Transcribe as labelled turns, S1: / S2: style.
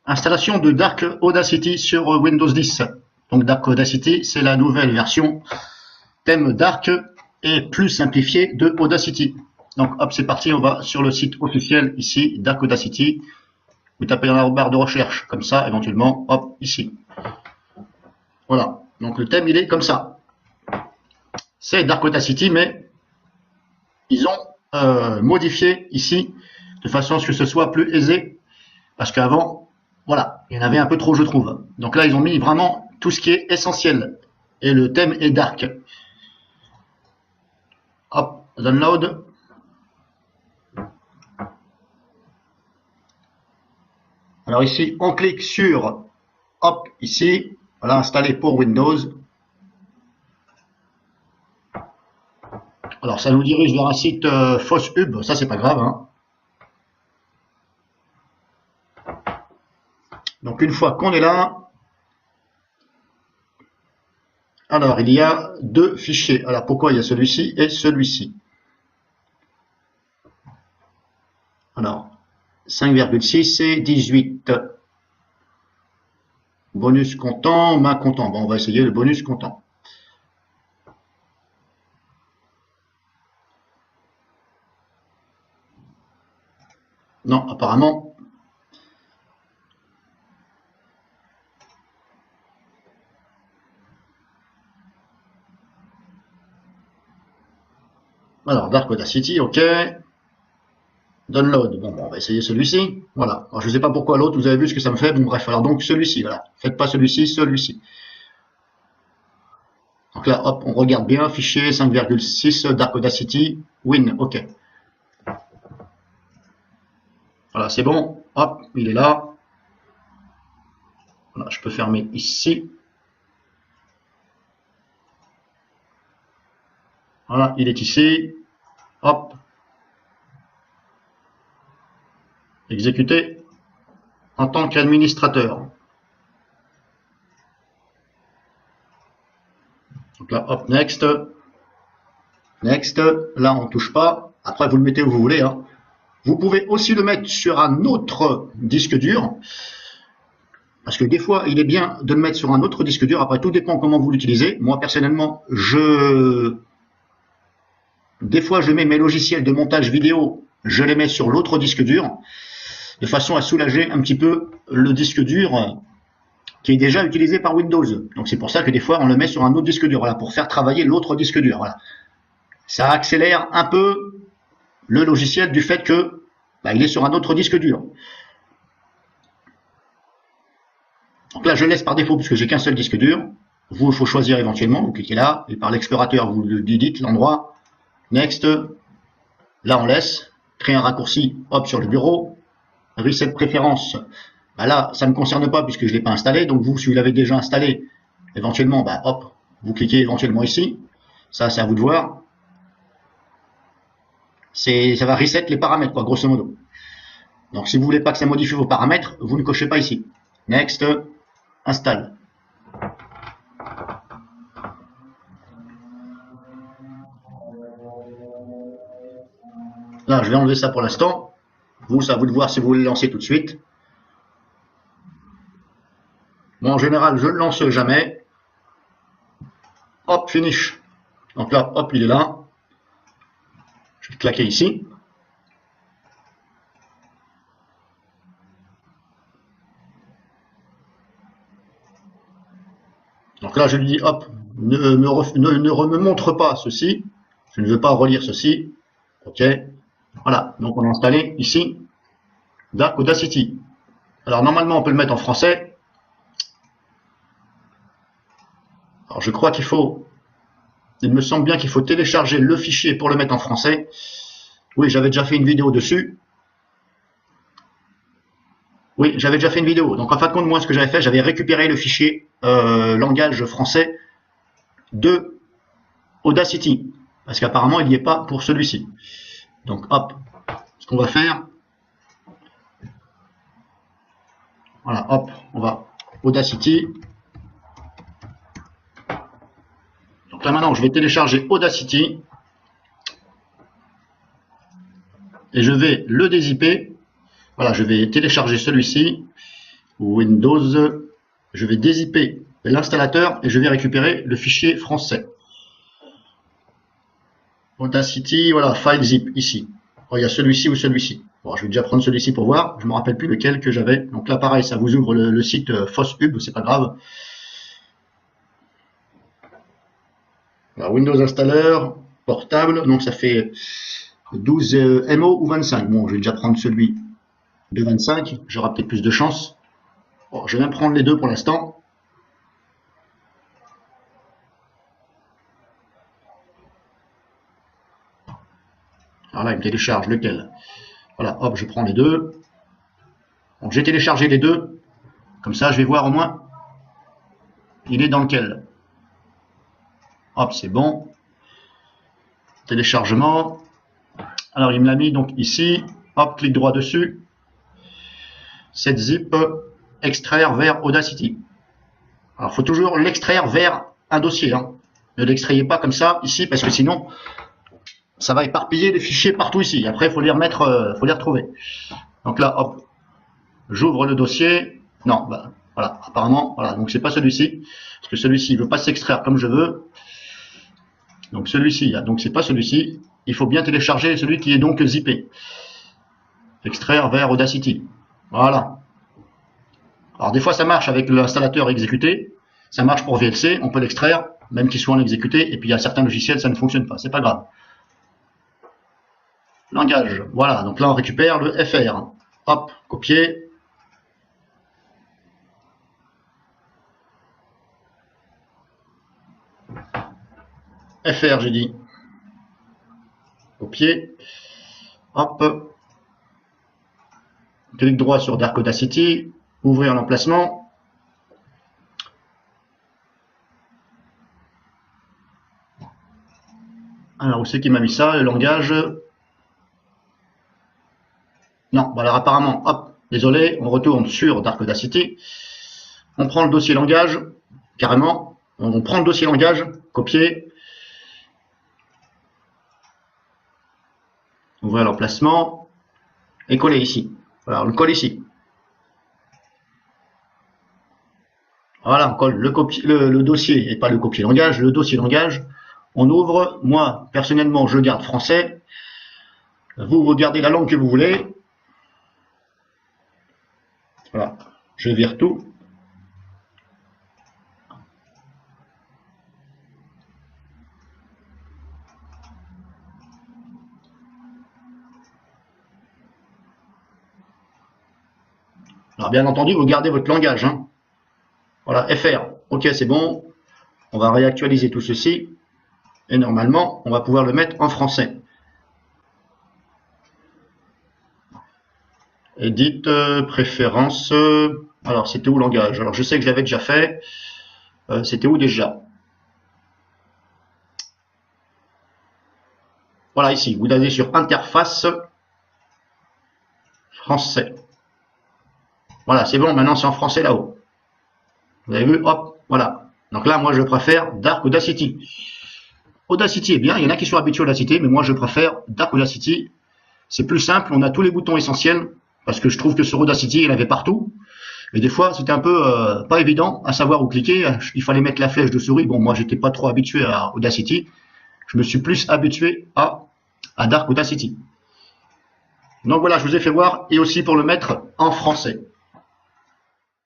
S1: Installation de Dark Audacity sur Windows 10. Donc Dark Audacity, c'est la nouvelle version thème Dark et plus simplifié de Audacity. Donc hop, c'est parti, on va sur le site officiel ici, Dark Audacity. Vous tapez dans la barre de recherche, comme ça, éventuellement, hop, ici. Voilà, donc le thème, il est comme ça. C'est Dark Audacity, mais ils ont modifié ici, de façon à ce que ce soit plus aisé, parce qu'avant, voilà, il y en avait un peu trop, je trouve. Donc là, ils ont mis vraiment tout ce qui est essentiel, et le thème est Dark. Hop, download. Alors ici, on clique sur, hop, ici, voilà, installé pour Windows. Alors ça nous dirige vers un site fausse hub, ça c'est pas grave, hein. Donc une fois qu'on est là, alors il y a deux fichiers. Alors pourquoi il y a celui-ci et celui-ci? Alors 5,6 et 18. Bonus comptant, main comptant. Bon, on va essayer le bonus comptant. Non, apparemment. Alors, Dark Audacity, ok. Download. Bon, on va essayer celui-ci. Voilà. Alors, je ne sais pas pourquoi l'autre, vous avez vu ce que ça me fait. Bon, bref, alors donc celui-ci, voilà. Faites pas celui-ci, celui-ci. Donc là, hop, on regarde bien. Fichier 5,6, Dark Audacity, Win, ok. Voilà, c'est bon. Hop, il est là. Voilà, je peux fermer ici. Voilà, il est ici. Hop. Exécuter en tant qu'administrateur. Donc là, hop, next. Next. Là, on ne touche pas. Après, vous le mettez où vous voulez, hein. Vous pouvez aussi le mettre sur un autre disque dur. Parce que des fois, il est bien de le mettre sur un autre disque dur. Après, tout dépend comment vous l'utilisez. Moi, personnellement, des fois, je mets mes logiciels de montage vidéo, je les mets sur l'autre disque dur, de façon à soulager un petit peu le disque dur qui est déjà utilisé par Windows. Donc c'est pour ça que des fois, on le met sur un autre disque dur, voilà, pour faire travailler l'autre disque dur. Voilà. Ça accélère un peu le logiciel du fait que il est sur un autre disque dur. Donc là, je laisse par défaut puisque j'ai qu'un seul disque dur. Vous, il faut choisir éventuellement. Vous cliquez là et par l'explorateur, vous le dites l'endroit. Next. Là, on laisse. Créer un raccourci. Hop, sur le bureau. Reset préférence. Là, ça ne me concerne pas puisque je ne l'ai pas installé. Donc vous, si vous l'avez déjà installé, éventuellement, hop, vous cliquez éventuellement ici. Ça, c'est à vous de voir. Ça va reset les paramètres, quoi, grosso modo. Donc si vous ne voulez pas que ça modifie vos paramètres, vous ne cochez pas ici. Next. Installe. Là, je vais enlever ça pour l'instant. Vous, c'est à vous de voir si vous voulez le lancer tout de suite. Moi, en général, je ne le lance jamais. Hop, finish. Donc là, hop, il est là. Je vais claquer ici. Donc là, je lui dis, hop, ne me montre pas ceci. Je ne veux pas relire ceci. OK. Voilà. Donc, on a installé ici Dark Audacity. Alors, normalement, on peut le mettre en français. Alors, je crois qu'il faut... Il me semble bien qu'il faut télécharger le fichier pour le mettre en français. Oui, j'avais déjà fait une vidéo dessus. Oui, j'avais déjà fait une vidéo. Donc, en fin de compte, moi, ce que j'avais fait, j'avais récupéré le fichier langage français de Audacity. Parce qu'apparemment, il n'y est pas pour celui-ci. Donc, hop, ce qu'on va faire, voilà, hop, on va Audacity. Donc là, maintenant, je vais télécharger Audacity. Et je vais le dézipper. Voilà, je vais télécharger celui-ci. Windows, je vais dézipper l'installateur et je vais récupérer le fichier français. Audacity, voilà, file zip, ici. Oh, il y a celui-ci ou celui-ci. Bon, je vais déjà prendre celui-ci pour voir. Je ne me rappelle plus lequel que j'avais. Donc là, pareil, ça vous ouvre le site FOSSHUB, c'est pas grave. Alors, Windows Installer, portable, donc ça fait 12 MO ou 25. Bon, je vais déjà prendre celui de 25, j'aurai peut-être plus de chance. Bon, je vais même prendre les deux pour l'instant. Alors là, il me télécharge lequel? Voilà, hop, je prends les deux. Donc j'ai téléchargé les deux. Comme ça, je vais voir au moins il est dans lequel. Hop, c'est bon. Téléchargement. Alors, il me l'a mis donc ici. Hop, clic droit dessus. Cette zip, extraire vers Audacity. Alors, il faut toujours l'extraire vers un dossier. Hein. Ne l'extrayez pas comme ça ici, parce que sinon, ça va éparpiller les fichiers partout ici. Après, il faut les remettre, faut les retrouver. Donc là, hop, j'ouvre le dossier. Non, bah, voilà, apparemment, voilà. Donc c'est pas celui-ci, parce que celui-ci, il veut pas s'extraire comme je veux. Donc celui-ci, donc c'est pas celui-ci. Il faut bien télécharger celui qui est donc zippé. Extraire vers Audacity. Voilà. Alors des fois, ça marche avec l'installateur exécuté. Ça marche pour VLC, on peut l'extraire, même qu'il soit en exécuté. Et puis il y a certains logiciels, ça ne fonctionne pas. C'est pas grave. Langage, voilà, donc là on récupère le FR. Hop, copier. FR, j'ai dit. Copier. Hop. Clic droit sur Dark Audacity. Ouvrir l'emplacement. Alors, où c'est qui m'a mis ça? Le langage. Non, bah alors apparemment, hop, désolé, on retourne sur Dark Audacity. On prend le dossier langage, carrément. On prend le dossier langage, copier. Ouvrir l'emplacement. Et coller ici. Alors, on le colle ici. Voilà, on colle le dossier, et pas le copier langage, le dossier langage. On ouvre. Moi, personnellement, je garde français. Vous gardez la langue que vous voulez. Voilà, je vire tout. Alors bien entendu, vous gardez votre langage. Hein. Voilà, FR. Ok, c'est bon. On va réactualiser tout ceci. Et normalement, on va pouvoir le mettre en français. Edit, préférences. Alors, c'était où langage? Alors, je sais que je l'avais déjà fait. C'était où déjà? Voilà, ici. Vous allez sur interface français. Voilà, c'est bon. Maintenant, c'est en français là-haut. Vous avez vu? Hop, voilà. Donc là, moi, je préfère Dark Audacity. Audacity est bien. Il y en a qui sont habitués à Audacity, mais moi, je préfère Dark Audacity. C'est plus simple. On a tous les boutons essentiels. Parce que je trouve que sur Audacity, il y en avait partout. Et des fois, c'était un peu pas évident à savoir où cliquer. Il fallait mettre la flèche de souris. Bon, moi, j'étais pas trop habitué à Audacity. Je me suis plus habitué à Dark Audacity. Donc voilà, je vous ai fait voir. Et aussi pour le mettre en français.